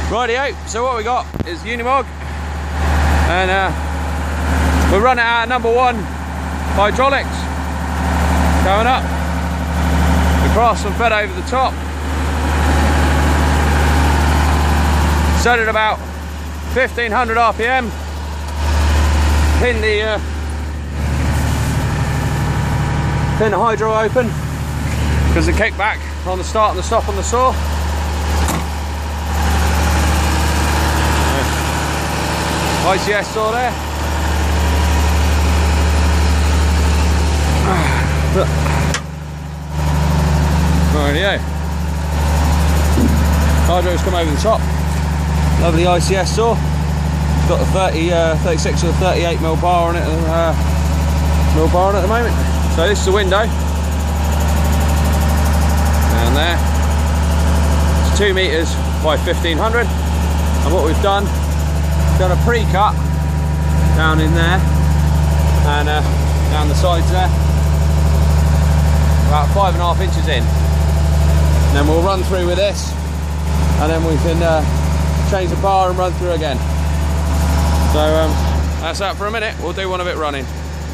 Rightio, so what we got is Unimog, and we're running out of number 1 hydraulics. Going up, across and fed over the top. Set at about 1500 RPM. Pin the hydro open because the kickback on the start and the stop on the saw. ICS saw there. Rightio. Hydro's come over the top. Lovely ICS saw. Got the 36 or 38 mil bar on it. Mil bar on it at the moment. So this is the window. Down there. It's 2 meters by 1500. And what we've done a pre-cut down in there and down the sides there, about 5.5 inches in. And then we'll run through with this, and then we can change the bar and run through again. So that's that for a minute. We'll do one of it running.